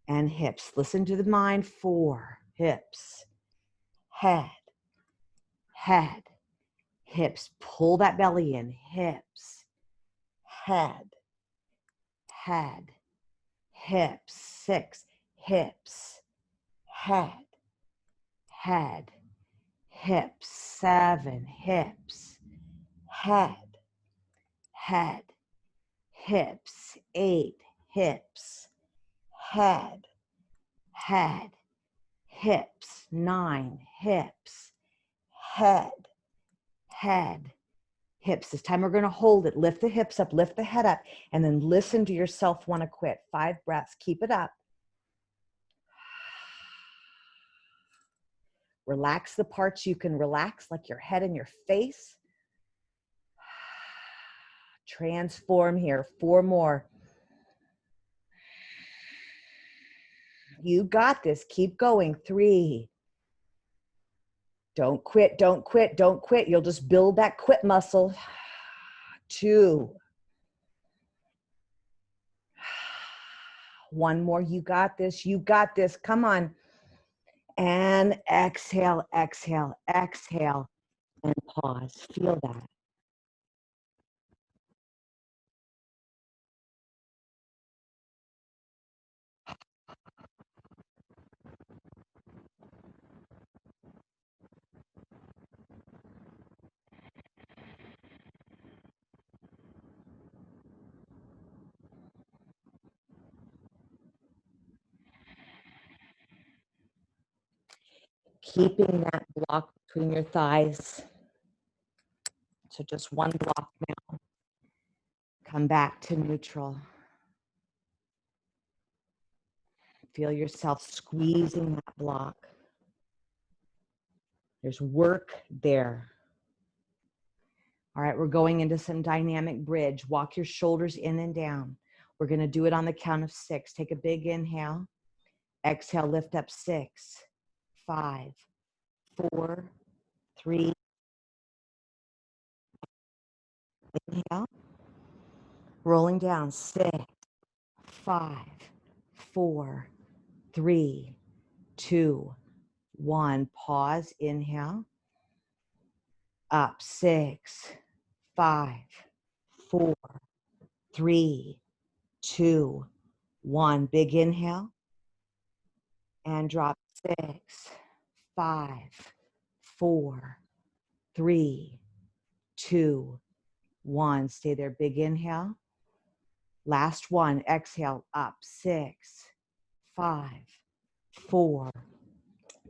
and hips. Listen to the mind. 4. Hips, head, head, hips. Pull that belly in. Hips, head, head, hips, 6, hips, head, head, hips, 7, hips, head, head, hips, 8, hips, head, head, hips, 9, hips, head, head, hips. This time we're going to hold it. Lift the hips up, lift the head up, and then listen to yourself want to quit. 5 breaths. Keep it up. Relax the parts you can relax, like your head and your face. Transform here. 4 more. You got this. Keep going. 3. Don't quit, don't quit, don't quit. You'll just build that quit muscle. 2. 1 more. You got this. You got this. Come on. And exhale, exhale, exhale, and pause. Feel that. Keeping that block between your thighs. So just 1 block now. Come back to neutral. Feel yourself squeezing that block. There's work there. All right, we're going into some dynamic bridge. Walk your shoulders in and down. We're going to do it on the count of 6. Take a big inhale. Exhale, lift up 6, 5, 4, 3. Inhale. Rolling down. 6, 5, 4, 3, 2, 1. Pause. Inhale. Up. 6, 5, 4, 3, 2, 1. Big inhale. And drop. 6, 5, 4, 3, 2, 1. Stay there. Big inhale. Last one. Exhale. Up. 6, 5, 4,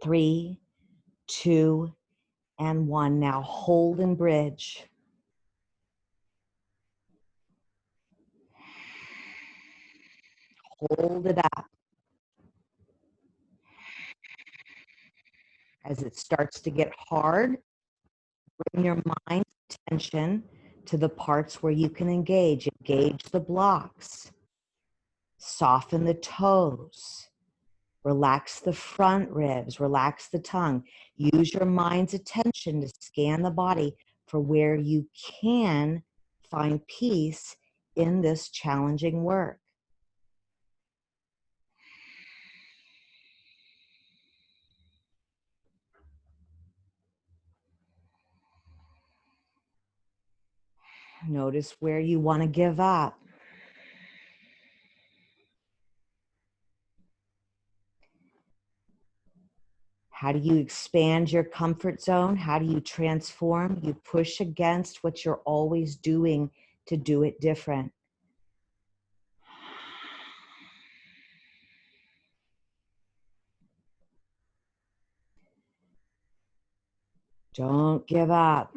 3, 2, and 1. Now hold and bridge. Hold it up. As it starts to get hard, bring your mind's attention to the parts where you can engage. Engage the blocks. Soften the toes. Relax the front ribs. Relax the tongue. Use your mind's attention to scan the body for where you can find peace in this challenging work. Notice where you want to give up. How do you expand your comfort zone? How do you transform? You push against what you're always doing to do it different. Don't give up.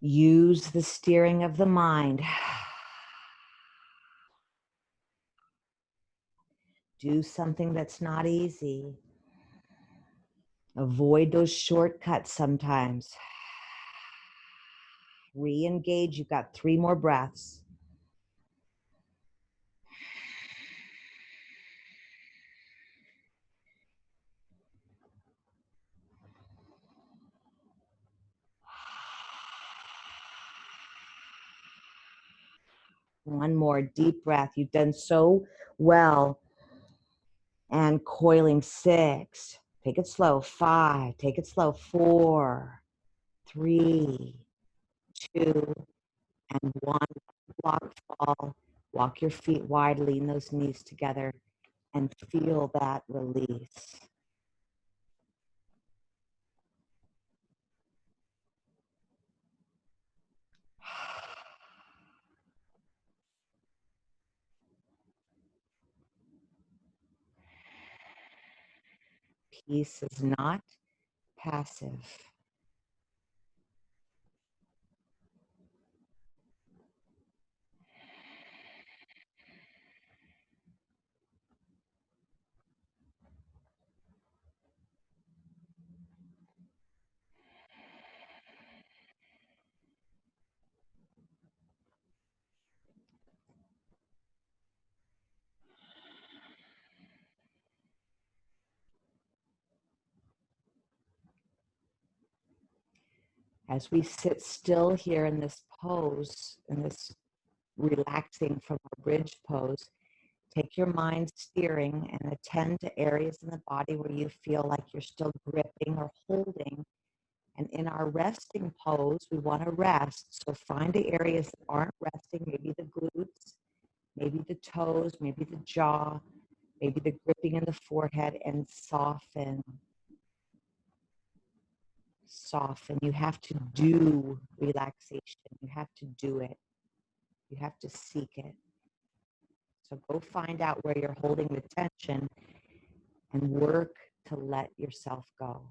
Use the steering of the mind. Do something that's not easy. Avoid those shortcuts sometimes. Re-engage. You've got 3 more breaths. One more deep breath. You've done so well and coiling. 6. Take it slow. 5. Take it slow. 4, 3, 2, and 1. Block fall. Walk your feet wide, lean those knees together, and feel that release. Peace is not passive. As we sit still here in this pose, in this relaxing from our bridge pose, take your mind steering and attend to areas in the body where you feel like you're still gripping or holding. And in our resting pose, we want to rest. So find the areas that aren't resting, maybe the glutes, maybe the toes, maybe the jaw, maybe the gripping in the forehead, and soften. Soften. You have to do relaxation. You have to do it. You have to seek it. So go find out where you're holding the tension and work to let yourself go.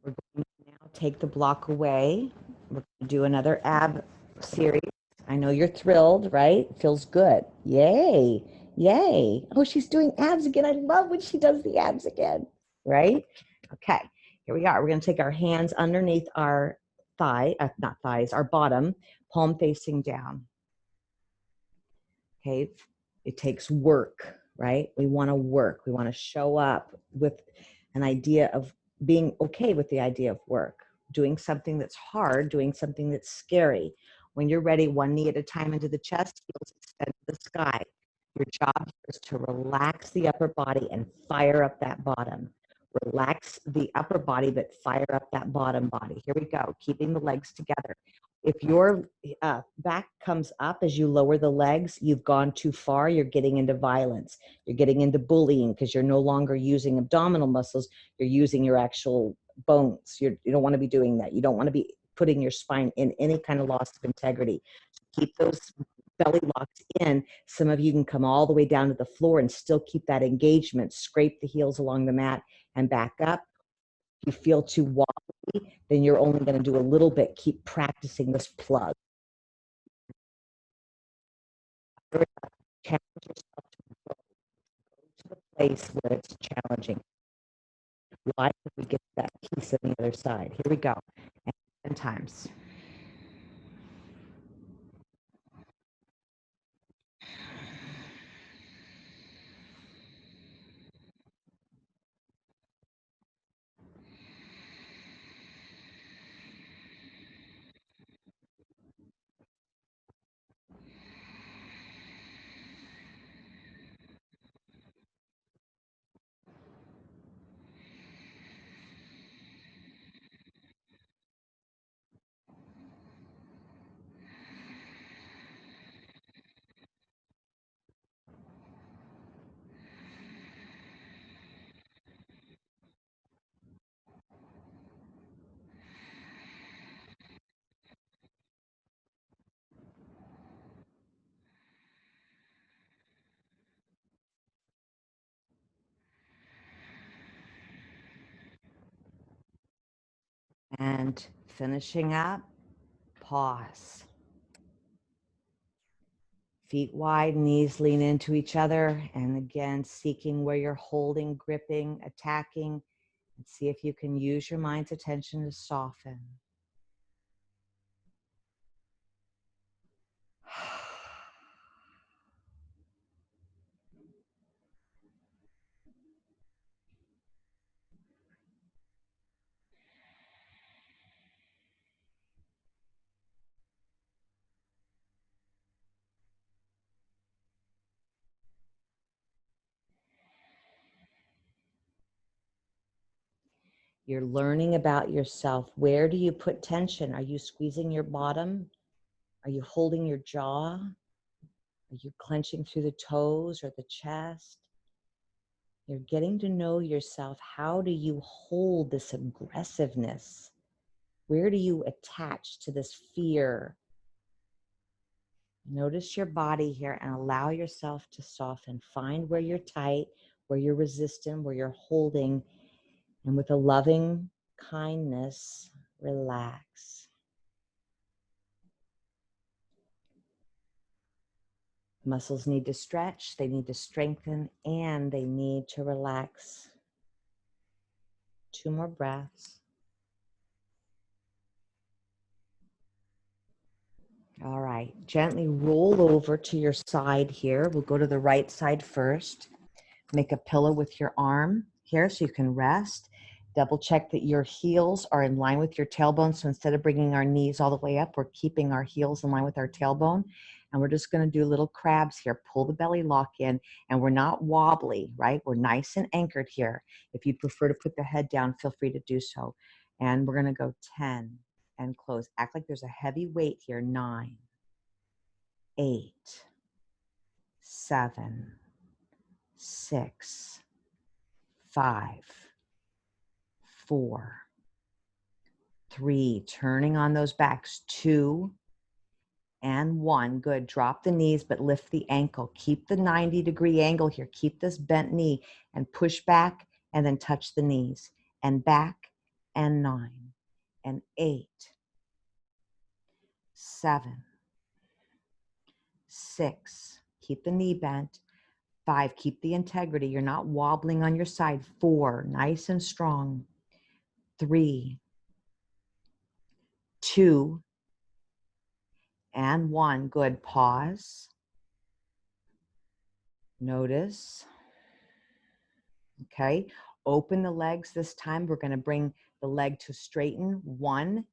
We're going to now take the block away. We're going to do another ab series. I know you're thrilled, right? Feels good. Yay. Yay. Oh, she's doing abs again. I love when she does the abs again, right? Okay, here we are. We're going to take our hands underneath our not thighs, our bottom, palm facing down. Okay, it takes work, right? We want to work. We want to show up with an idea of being okay with the idea of work, doing something that's hard, doing something that's scary. When you're ready, one knee at a time into the chest, heels extend to the sky. Your job is to relax the upper body and fire up that bottom. Relax the upper body, but fire up that bottom body. Here we go, keeping the legs together. If your back comes up as you lower the legs, you've gone too far. You're getting into violence. You're getting into bullying because you're no longer using abdominal muscles. You're using your actual bones. You don't want to be doing that. You don't want to be putting your spine in any kind of loss of integrity. Keep those belly locks in. Some of you can come all the way down to the floor and still keep that engagement. Scrape the heels along the mat and back up. If you feel too wobbly, then you're only going to do a little bit. Keep practicing this plug. Challenge yourself to go to the place where it's challenging. Why did we get that piece on the other side? Here we go. And 10 times. And finishing up, pause. Feet wide, knees lean into each other. And again, seeking where you're holding, gripping, attacking. And see if you can use your mind's attention to soften. You're learning about yourself. Where do you put tension? Are you squeezing your bottom? Are you holding your jaw? Are you clenching through the toes or the chest? You're getting to know yourself. How do you hold this aggressiveness? Where do you attach to this fear? Notice your body here and allow yourself to soften. Find where you're tight, where you're resistant, where you're holding, and with a loving kindness, relax. Muscles need to stretch, they need to strengthen, and they need to relax. 2 more breaths. All right, gently roll over to your side here. We'll go to the right side first. Make a pillow with your arm here so you can rest. Double check that your heels are in line with your tailbone. So instead of bringing our knees all the way up, we're keeping our heels in line with our tailbone. And we're just going to do little crabs here. Pull the belly lock in, and we're not wobbly, right? We're nice and anchored here. If you prefer to put the head down, feel free to do so. And we're going to go 10 and close. Act like there's a heavy weight here. 9, 8, 7, 6, 5, 4, 3, turning on those backs, 2, and 1. Good. Drop the knees, but lift the ankle. Keep the 90-degree angle here. Keep this bent knee and push back and then touch the knees. And back and 9 and 8, 7, 6. Keep the knee bent. 5, keep the integrity. You're not wobbling on your side. 4, nice and strong. 3, 2, and 1. Good. Pause. Notice. Okay. Open the legs this time. We're going to bring the leg to straighten. 1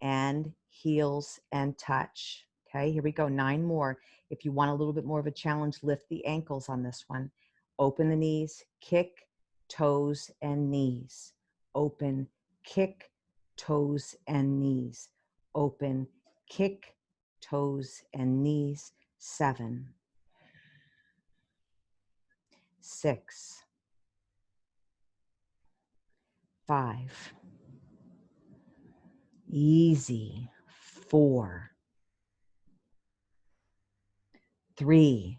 and heels and touch. Okay. Here we go. 9 more. If you want a little bit more of a challenge, lift the ankles on this one. Open the knees. Kick, toes, and knees. Open, kick, toes, and knees. Open, kick, toes, and knees. 7, 6, 5, easy. 4, 3,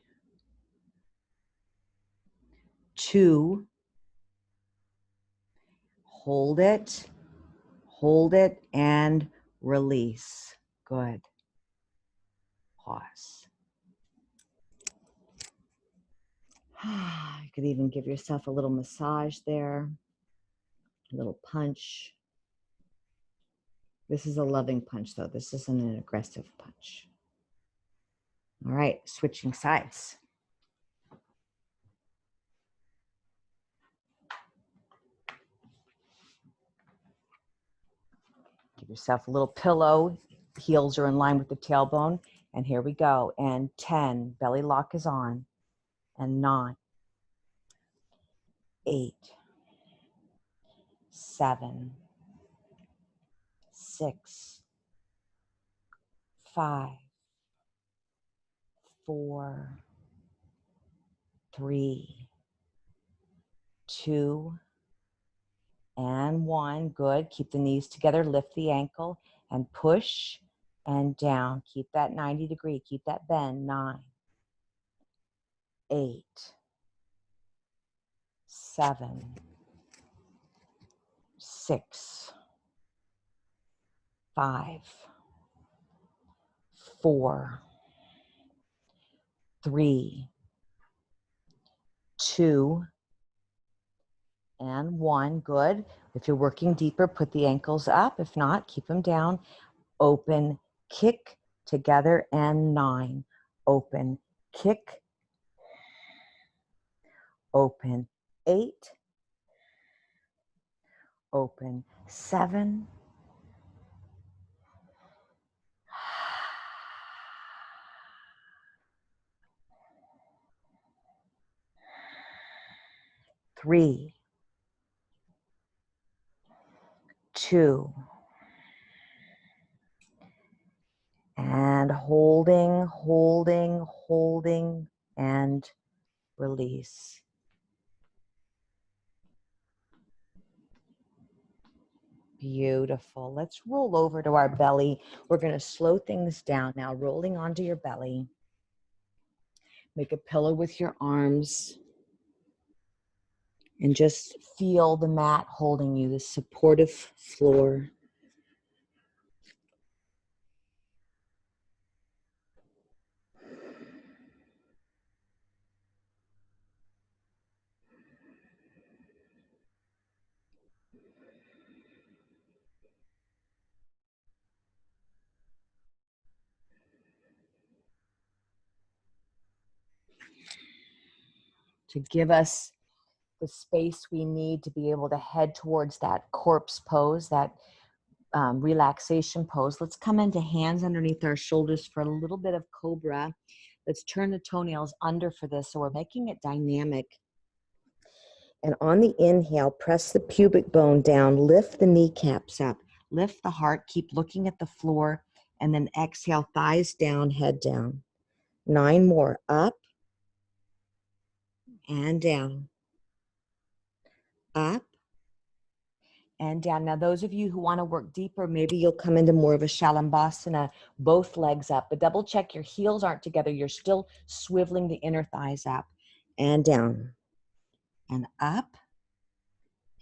2, hold it, and release. Good. Pause. You could even give yourself a little massage there, a little punch. This is a loving punch, though. This isn't an aggressive punch. All right, switching sides. Give yourself a little pillow. Heels are in line with the tailbone. And here we go. And 10, belly lock is on. And 9, 8, 7, 6, 5, 4, 3, 2, and 1. Good. Keep the knees together. Lift the ankle and push and down. Keep that 90-degree. Keep that bend. 9, 8, 7, 6, 5, 4, 3, 2, and 1. Good. If you're working deeper, put the ankles up. If not, keep them down. Open, kick, together, and 9. Open, kick, open, 8, open, 7, 3, 2, and holding, holding, holding, and release. Beautiful. Let's roll over to our belly. We're going to slow things down now, rolling onto your belly. Make a pillow with your arms. And just feel the mat holding you, the supportive floor. To give us the space we need to be able to head towards that corpse pose, that relaxation pose. Let's come into hands underneath our shoulders for a little bit of cobra. Let's turn the toenails under for this, so we're making it dynamic. And on the inhale, press the pubic bone down, lift the kneecaps up, lift the heart, keep looking at the floor, and then exhale, thighs down, head down. 9 more, up and down, up and down. Now, those of you who want to work deeper, maybe you'll come into more of a Shalabhasana, both legs up, but double check your heels aren't together. You're still swiveling the inner thighs up and down and up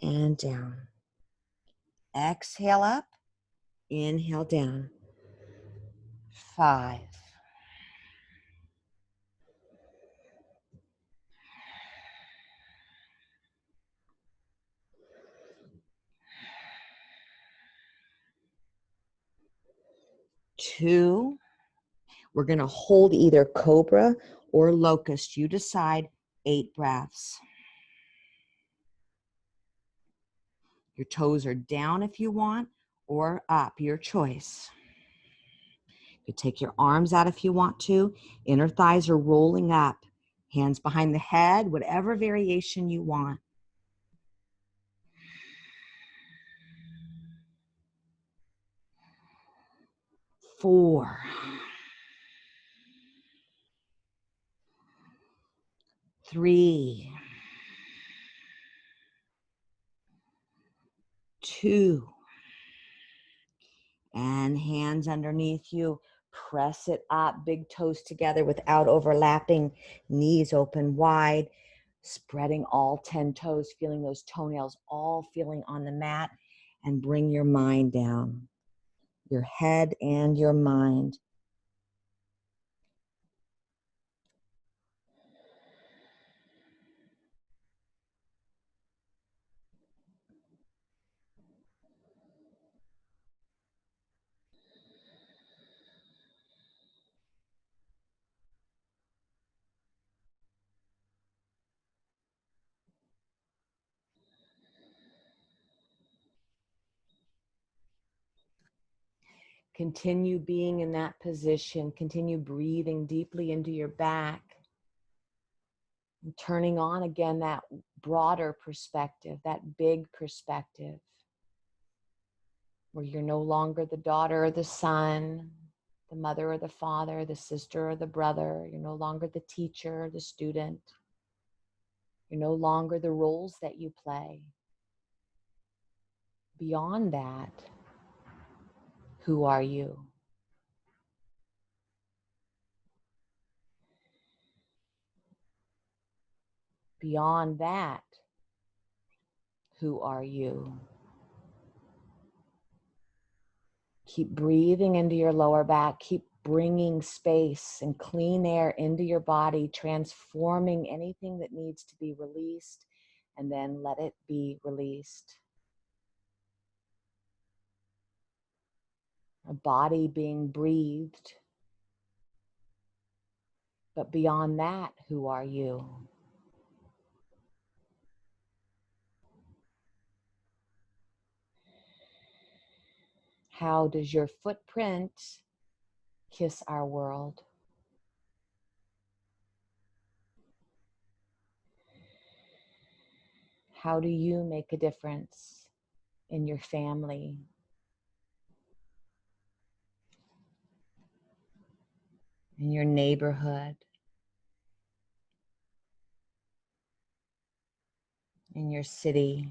and down. Exhale up, inhale down. 5, 2. We're going to hold either cobra or locust. You decide. 8 breaths. Your toes are down if you want, or up, your choice. You take your arms out if you want to. Inner thighs are rolling up. Hands behind the head, whatever variation you want. 4, 3, 2, and hands underneath you. Press it up, big toes together without overlapping, knees open wide, spreading all 10 toes, feeling those toenails all feeling on the mat, and bring your mind down, your head and your mind. Continue being in that position. Continue breathing deeply into your back. And turning on again that broader perspective, that big perspective, where you're no longer the daughter or the son, the mother or the father, the sister or the brother. You're no longer the teacher or the student. You're no longer the roles that you play. Beyond that, who are you? Beyond that, who are you? Keep breathing into your lower back. Keep bringing space and clean air into your body, transforming anything that needs to be released, and then let it be released. A body being breathed. But beyond that, who are you? How does your footprint kiss our world? How do you make a difference in your family? In your neighborhood? In your city?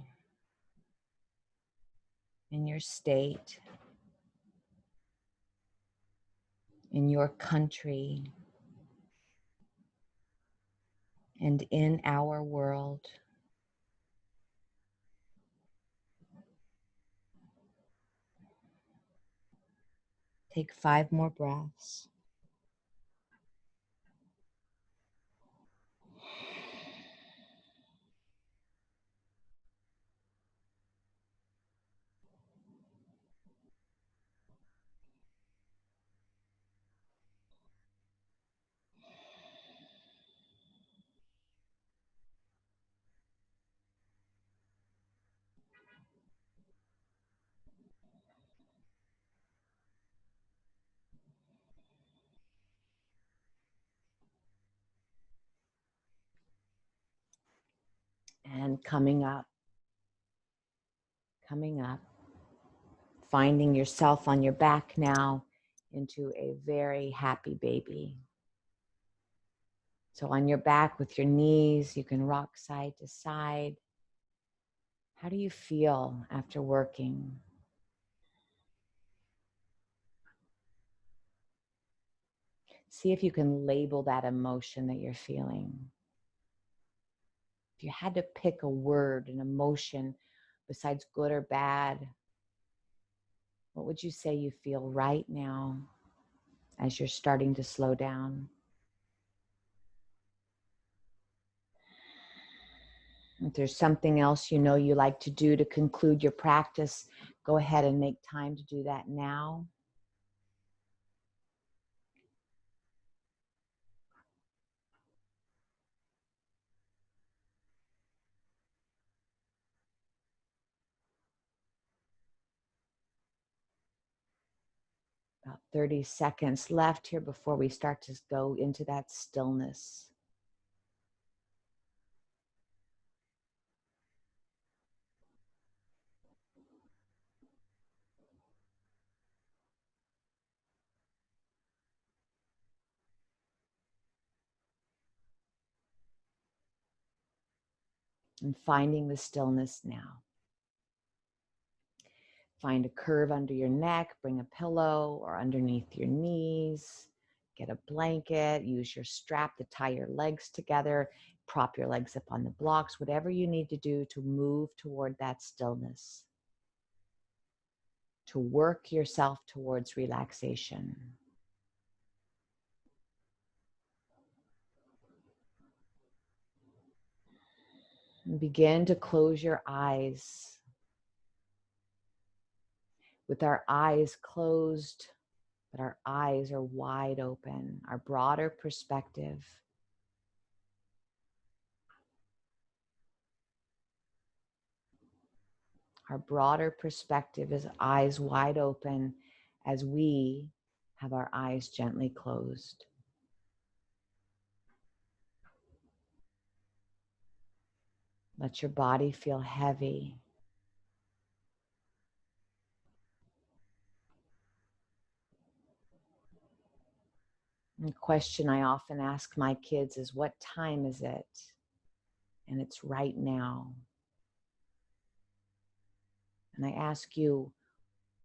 In your state? In your country? And in our world? Take 5 more breaths. And coming up, finding yourself on your back now into a very happy baby. So on your back with your knees, you can rock side to side. How do you feel after working? See if you can label that emotion that you're feeling. If you had to pick a word, an emotion, besides good or bad, what would you say you feel right now as you're starting to slow down? If there's something else you know you like to do to conclude your practice, go ahead and make time to do that now. About 30 seconds left here before we start to go into that stillness. And finding the stillness now. Find a curve under your neck, bring a pillow or underneath your knees, get a blanket, use your strap to tie your legs together, prop your legs up on the blocks, whatever you need to do to move toward that stillness, to work yourself towards relaxation. And begin to close your eyes. With our eyes closed, but our eyes are wide open, our broader perspective. Our broader perspective is eyes wide open as we have our eyes gently closed. Let your body feel heavy. And the question I often ask my kids is, what time is it? And it's right now. And I ask you,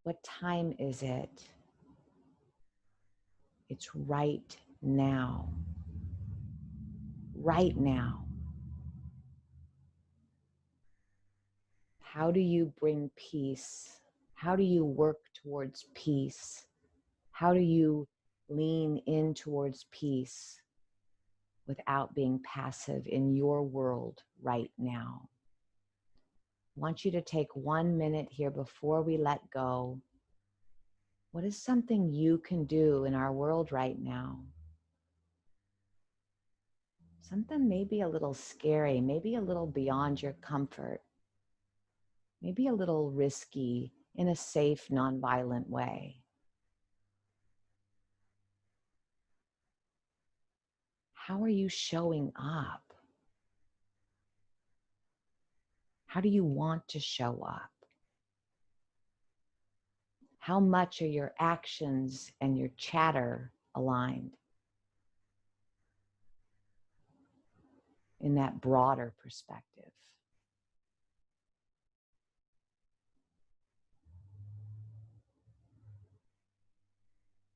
what time is it? It's right now. Right now. How do you bring peace? How do you work towards peace? How do you lean in towards peace without being passive in your world right now. I want you to take 1 minute here before we let go. What is something you can do in our world right now? Something maybe a little scary, maybe a little beyond your comfort, maybe a little risky in a safe, nonviolent way. How are you showing up? How do you want to show up? How much are your actions and your chatter aligned in that broader perspective?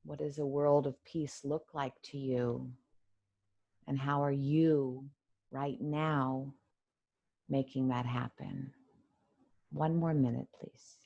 What does a world of peace look like to you? And how are you right now making that happen? 1 more minute, please.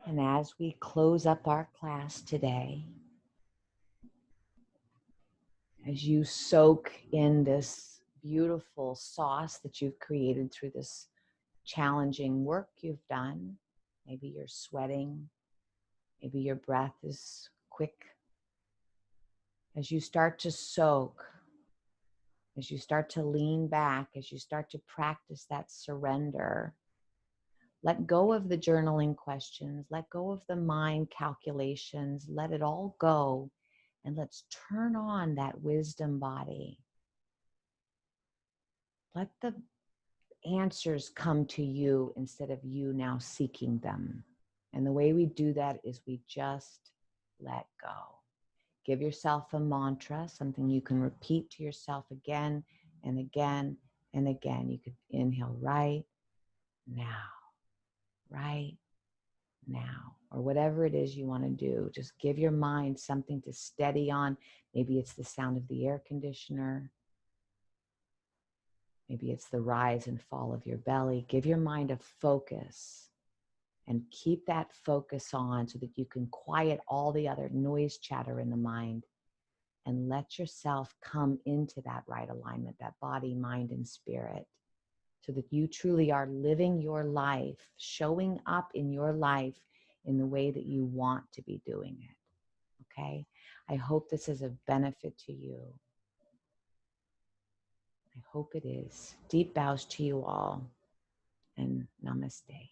And as we close up our class today, as you soak in this beautiful sauce that you've created through this challenging work you've done, maybe you're sweating, maybe your breath is quick. As you start to soak, as you start to lean back, as you start to practice that surrender, let go of the journaling questions, let go of the mind calculations, let it all go, and let's turn on that wisdom body. Let the answers come to you instead of you now seeking them. And the way we do that is we just let go. Give yourself a mantra, something you can repeat to yourself again and again and again. You could inhale right now, right now, or whatever it is you want to do. Just give your mind something to steady on. Maybe it's the sound of the air conditioner. Maybe it's the rise and fall of your belly. Give your mind a focus and keep that focus on so that you can quiet all the other noise chatter in the mind and let yourself come into that right alignment, that body, mind, and spirit, so that you truly are living your life, showing up in your life in the way that you want to be doing it. Okay? I hope this is of benefit to you. I hope it is. Deep bows to you all, and namaste.